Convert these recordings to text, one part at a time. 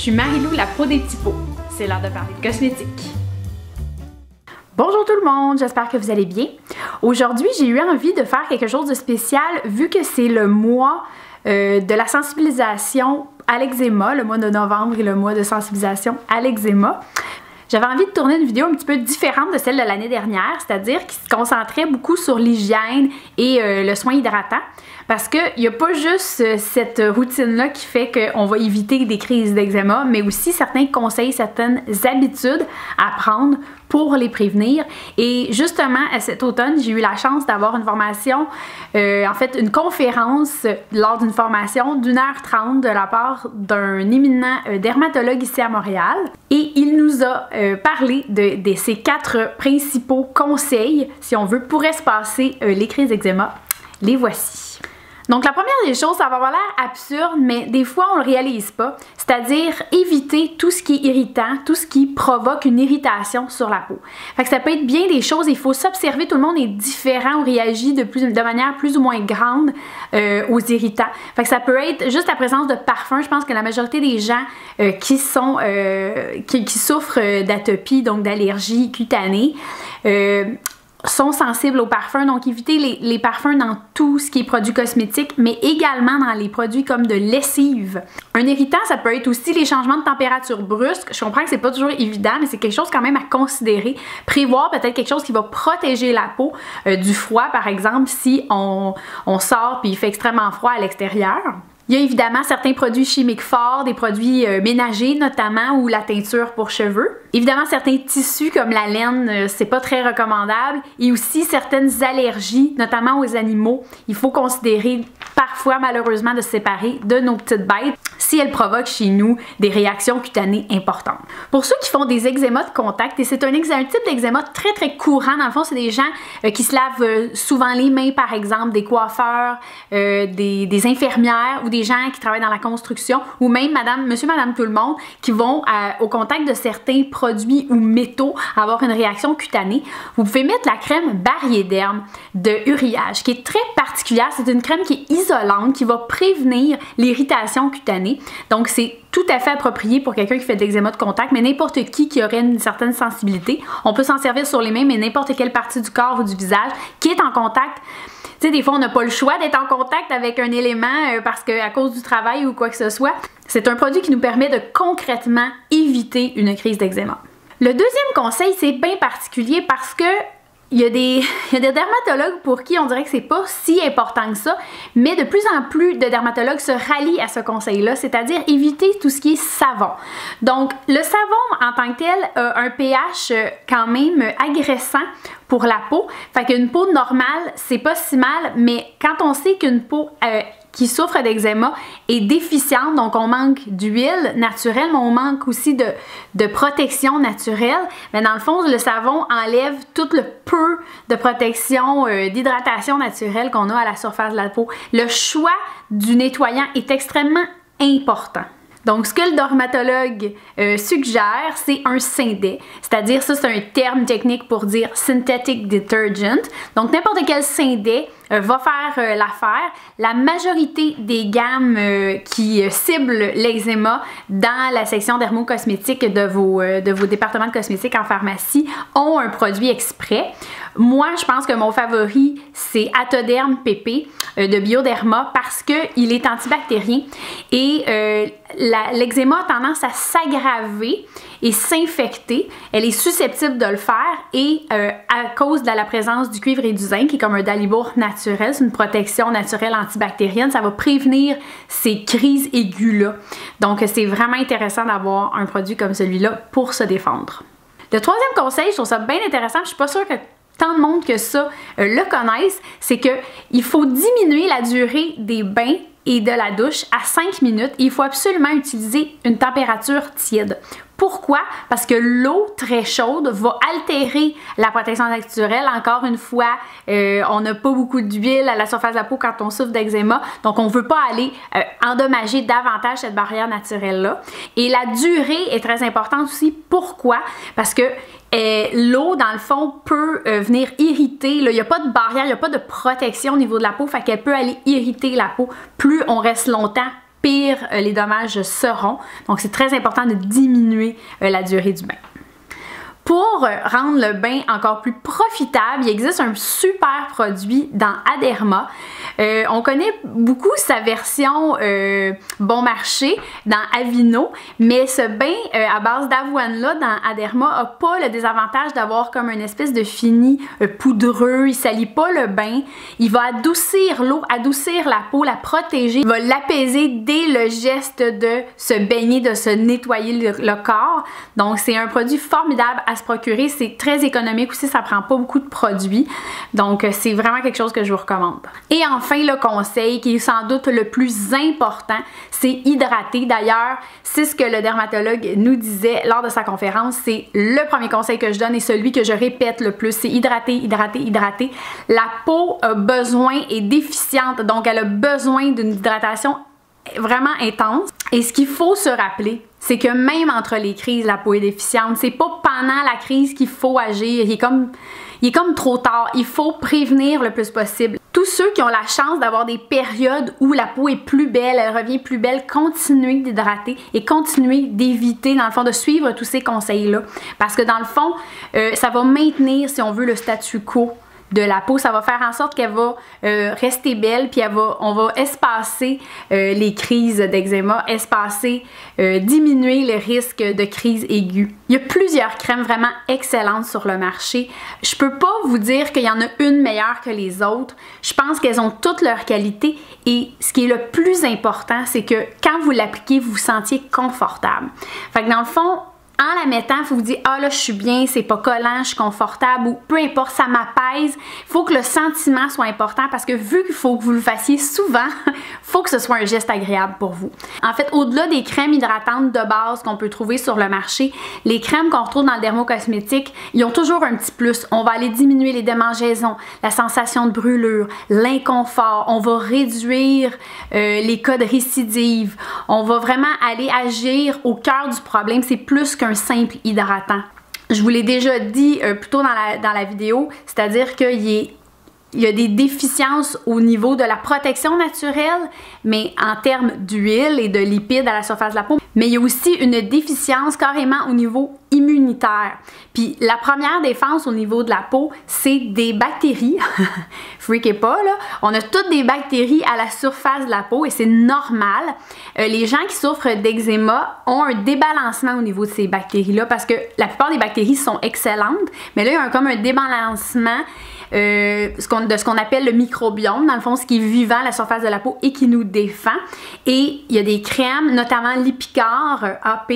suis Marie-Lou, la pro des petits pots. C'est l'heure de parler de cosmétiques. Bonjour tout le monde, j'espère que vous allez bien. Aujourd'hui, j'ai eu envie de faire quelque chose de spécial vu que c'est le mois de la sensibilisation à l'eczéma, le mois de novembre et le mois de sensibilisation à l'eczéma. J'avais envie de tourner une vidéo un petit peu différente de celle de l'année dernière, c'est-à-dire qui se concentrait beaucoup sur l'hygiène et le soin hydratant. Parce qu'il n'y a pas juste cette routine-là qui fait qu'on va éviter des crises d'eczéma, mais aussi certains conseils, certaines habitudes à prendre pour les prévenir. Et justement, cet automne, j'ai eu la chance d'avoir une formation, en fait une conférence lors d'une formation d'1h30 de la part d'un éminent dermatologue ici à Montréal. Et il nous a parlé de ces 4 principaux conseils, si on veut, pour espacer les crises d'eczéma. Les voici. Donc la première des choses, ça va avoir l'air absurde, mais des fois on le réalise pas, c'est-à-dire éviter tout ce qui est irritant, tout ce qui provoque une irritation sur la peau. Fait que ça peut être bien des choses, il faut s'observer, tout le monde est différent, on réagit de manière plus ou moins grande aux irritants. Fait que ça peut être juste la présence de parfums, je pense que la majorité des gens qui souffrent d'atopie, donc d'allergie cutanée, sont sensibles aux parfums, donc évitez les parfums dans tout ce qui est produits cosmétiques, mais également dans les produits comme de lessive. Un irritant, ça peut être aussi les changements de température brusques. Je comprends que c'est pas toujours évident, mais c'est quelque chose quand même à considérer. Prévoir peut-être quelque chose qui va protéger la peau du froid, par exemple, si on sort puis il fait extrêmement froid à l'extérieur. Il y a évidemment certains produits chimiques forts, des produits ménagers notamment, ou la teinture pour cheveux. Évidemment, certains tissus comme la laine, c'est pas très recommandable. Et aussi certaines allergies, notamment aux animaux. Il faut considérer parfois, malheureusement, de se séparer de nos petites bêtes si elles provoquent chez nous des réactions cutanées importantes. Pour ceux qui font des eczémas de contact, et c'est un type d'eczéma très courant, dans le fond, c'est des gens qui se lavent souvent les mains, par exemple, des coiffeurs, des infirmières ou des gens qui travaillent dans la construction, ou même monsieur, madame, tout le monde, qui vont au contact de certains produits ou métaux avoir une réaction cutanée. Vous pouvez mettre la crème Barriéderm de Uriage, qui est très particulière. C'est une crème qui est isolante, qui va prévenir l'irritation cutanée. Donc, c'est tout à fait approprié pour quelqu'un qui fait de l'eczéma de contact, mais n'importe qui aurait une certaine sensibilité. On peut s'en servir sur les mains, mais n'importe quelle partie du corps ou du visage qui est en contact. Tu sais, des fois, on n'a pas le choix d'être en contact avec un élément parce qu'à cause du travail ou quoi que ce soit. C'est un produit qui nous permet de concrètement éviter une crise d'eczéma. Le deuxième conseil, c'est bien particulier parce que il y a des dermatologues pour qui on dirait que c'est pas si important que ça, mais de plus en plus de dermatologues se rallient à ce conseil-là, c'est-à-dire éviter tout ce qui est savon. Donc, le savon en tant que tel a un pH quand même agressant pour la peau. Fait qu'une peau normale, c'est pas si mal, mais quand on sait qu'une peau qui souffre d'eczéma est déficiente, donc on manque d'huile naturelle, mais on manque aussi de protection naturelle, mais dans le fond, le savon enlève tout le peu de protection, d'hydratation naturelle qu'on a à la surface de la peau. Le choix du nettoyant est extrêmement important. Donc, ce que le dermatologue suggère, c'est un syndet. C'est-à-dire, ça, c'est un terme technique pour dire synthetic detergent. Donc, n'importe quel syndet va faire l'affaire. La majorité des gammes qui ciblent l'eczéma dans la section dermocosmétique de vos départements de cosmétiques en pharmacie ont un produit exprès. Moi, je pense que mon favori, c'est Atoderm PP de Bioderma parce qu'il est antibactérien et l'eczéma a tendance à s'aggraver et s'infecter. Elle est susceptible de le faire et à cause de la présence du cuivre et du zinc, qui est comme un dalibour naturel, c'est une protection naturelle antibactérienne, ça va prévenir ces crises aiguës-là. Donc, c'est vraiment intéressant d'avoir un produit comme celui-là pour se défendre. Le troisième conseil, je trouve ça bien intéressant, je suis pas sûre que tant de monde que ça le connaissent, c'est qu'il faut diminuer la durée des bains et de la douche à 5 minutes et il faut absolument utiliser une température tiède. Pourquoi? Parce que l'eau très chaude va altérer la protection naturelle. Encore une fois, on n'a pas beaucoup d'huile à la surface de la peau quand on souffre d'eczéma, donc on ne veut pas aller endommager davantage cette barrière naturelle-là. Et la durée est très importante aussi. Pourquoi? Parce que l'eau, dans le fond, peut venir irriter. Il n'y a pas de barrière, il n'y a pas de protection au niveau de la peau, fait qu'elle peut aller irriter la peau. Plus on reste longtemps pire les dommages seront. Donc c'est très important de diminuer la durée du bain. Pour rendre le bain encore plus profitable, il existe un super produit dans Aderma. On connaît beaucoup sa version bon marché dans Aveeno, mais ce bain à base d'avoine-là dans Aderma n'a pas le désavantage d'avoir comme une espèce de fini poudreux. Il salit pas le bain. Il va adoucir l'eau, adoucir la peau, la protéger. Il va l'apaiser dès le geste de se baigner, de se nettoyer le corps. Donc c'est un produit formidable à se procurer. C'est très économique aussi, ça prend pas beaucoup de produits. Donc c'est vraiment quelque chose que je vous recommande. Et enfin, le conseil qui est sans doute le plus important, c'est hydrater. D'ailleurs, c'est ce que le dermatologue nous disait lors de sa conférence. C'est le premier conseil que je donne et celui que je répète le plus. C'est hydrater, hydrater, hydrater. La peau a besoin, est déficiente, donc elle a besoin d'une hydratation vraiment intense. Et ce qu'il faut se rappeler, c'est que même entre les crises, la peau est déficiente. C'est pas pendant la crise qu'il faut agir. Il est comme trop tard. Il faut prévenir le plus possible. Tous ceux qui ont la chance d'avoir des périodes où la peau est plus belle, elle revient plus belle, continuez d'hydrater et continuez d'éviter, dans le fond, de suivre tous ces conseils-là. Parce que dans le fond, ça va maintenir, si on veut, le statu quo de la peau. Ça va faire en sorte qu'elle va rester belle, puis on va espacer les crises d'eczéma, diminuer le risque de crise aiguë. Il y a plusieurs crèmes vraiment excellentes sur le marché. Je peux pas vous dire qu'il y en a une meilleure que les autres. Je pense qu'elles ont toutes leurs qualités et ce qui est le plus important, c'est que quand vous l'appliquez, vous vous sentiez confortable. Fait que dans le fond, en la mettant, il faut vous dire « Ah là, je suis bien, c'est pas collant, je suis confortable » ou peu importe, ça m'apaise. Il faut que le sentiment soit important parce que vu qu'il faut que vous le fassiez souvent, il faut que ce soit un geste agréable pour vous. En fait, au-delà des crèmes hydratantes de base qu'on peut trouver sur le marché, les crèmes qu'on retrouve dans le dermocosmétique, ils ont toujours un petit plus. On va aller diminuer les démangeaisons, la sensation de brûlure, l'inconfort. On va réduire les cas de récidive. On va vraiment aller agir au cœur du problème. C'est plus qu'un simple hydratant. Je vous l'ai déjà dit plus tôt dans la vidéo, c'est-à-dire qu'il y a des déficiences au niveau de la protection naturelle, mais en termes d'huile et de lipides à la surface de la peau. Mais il y a aussi une déficience carrément au niveau immunitaire. Puis la première défense au niveau de la peau, c'est des bactéries. Freakez pas, là. On a toutes des bactéries à la surface de la peau et c'est normal. Les gens qui souffrent d'eczéma ont un débalancement au niveau de ces bactéries-là parce que la plupart des bactéries sont excellentes, mais là, il y a comme un débalancement de ce qu'on appelle le microbiome, dans le fond, ce qui est vivant à la surface de la peau et qui nous défend. Et il y a des crèmes, notamment Lipicor AP,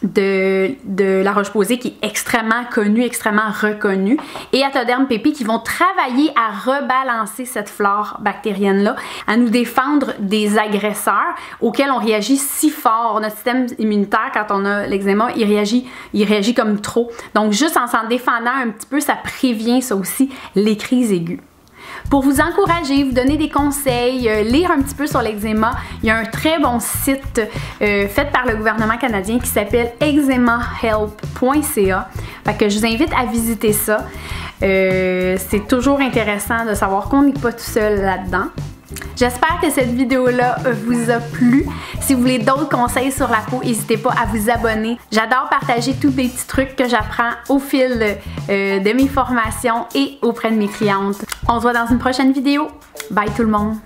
de La Roche-Posay qui est extrêmement connue, extrêmement reconnue, et Atoderm PP qui vont travailler à rebalancer cette flore bactérienne-là, à nous défendre des agresseurs auxquels on réagit si fort. Notre système immunitaire, quand on a l'eczéma, il réagit comme trop. Donc juste en s'en défendant un petit peu, ça prévient ça aussi, les crises aiguës. Pour vous encourager, vous donner des conseils, lire un petit peu sur l'eczéma, il y a un très bon site fait par le gouvernement canadien qui s'appelle eczemahelp.ca. Fait que je vous invite à visiter ça. C'est toujours intéressant de savoir qu'on n'est pas tout seul là-dedans. J'espère que cette vidéo-là vous a plu. Si vous voulez d'autres conseils sur la peau, n'hésitez pas à vous abonner. J'adore partager tous les petits trucs que j'apprends au fil de mes formations et auprès de mes clientes. On se voit dans une prochaine vidéo. Bye tout le monde!